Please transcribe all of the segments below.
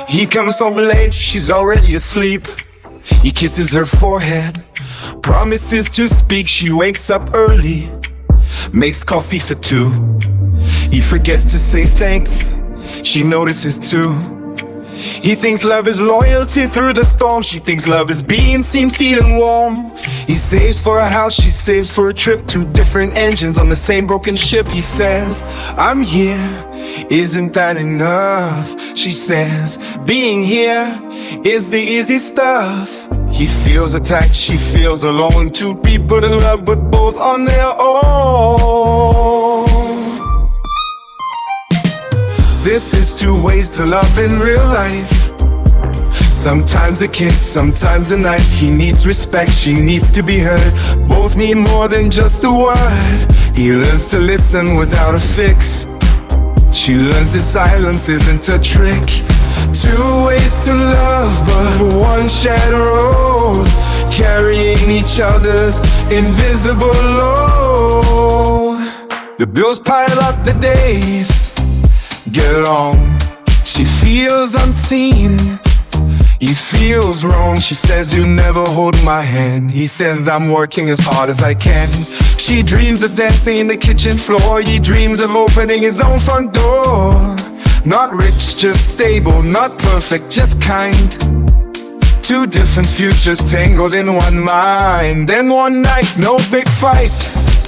He comes home late, she's already asleep. He kisses her forehead, promises to speak. She wakes up early, makes coffee for two. He forgets to say thanks, she notices too. He thinks love is loyalty through the storm. She thinks love is being seen, feeling warm. He saves for a house, she saves for a trip. Two different engines on the same broken ship. He says, I'm here, isn't that enough? She says, being here is the easy stuff. He feels attacked, she feels alone. Two people in love, but both on their own. This is two ways to love in real life. Sometimes a kiss, sometimes a knife. He needs respect, she needs to be heard. Both need more than just a word. He learns to listen without a fix. She learns his silence isn't a trick. Two ways to love, but one shared road, carrying each other's invisible load. The bills pile up the days, get along. She feels unseen, he feels wrong. She says, you never hold my hand. He says, I'm working as hard as I can. She dreams of dancing in the kitchen floor. He dreams of opening his own front door. Not rich, just stable, not perfect, just kind. Two different futures tangled in one mind. Then one night, no big fight,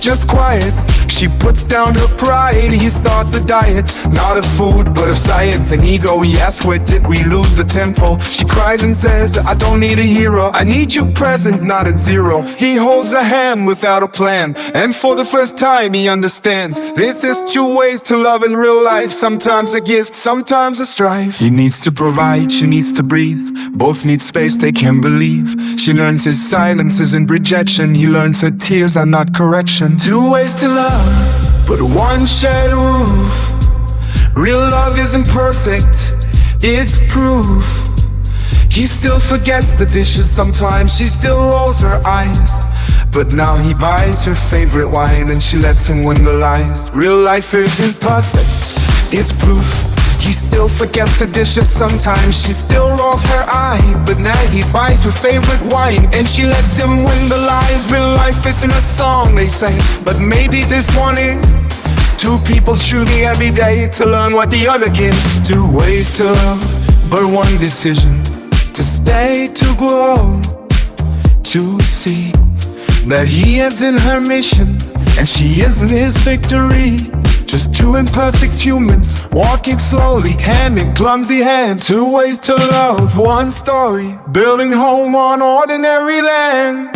just quiet. She puts down her pride, he starts a diet. Not of food, but of science and ego. He asks, where did we lose the tempo? She cries and says, I don't need a hero, I need you present, not at zero. He holds her hand without a plan, and for the first time he understands. This is two ways to love in real life. Sometimes a gift, sometimes a strife. He needs to provide, she needs to breathe. Both need space they can believe. She learns his silence isn't rejection. He learns her tears are not correction. Two ways to love, but one shared roof. Real love isn't perfect, it's proof. He still forgets the dishes sometimes, she still rolls her eyes. But now he buys her favorite wine and she lets him win the lives. Real life isn't perfect, it's proof. He still forgets the dishes sometimes, she still rolls her eye. But now he buys her favorite wine and she lets him win the lies. Real life isn't a song, they say, but maybe this one is. Two people shooting every day to learn what the other gives. Two ways to love, but one decision. To stay, to grow, to see that he is in her mission and she is in his victory. Just two imperfect humans, walking slowly, hand in clumsy hand. Two ways to love, one story, building home on ordinary land.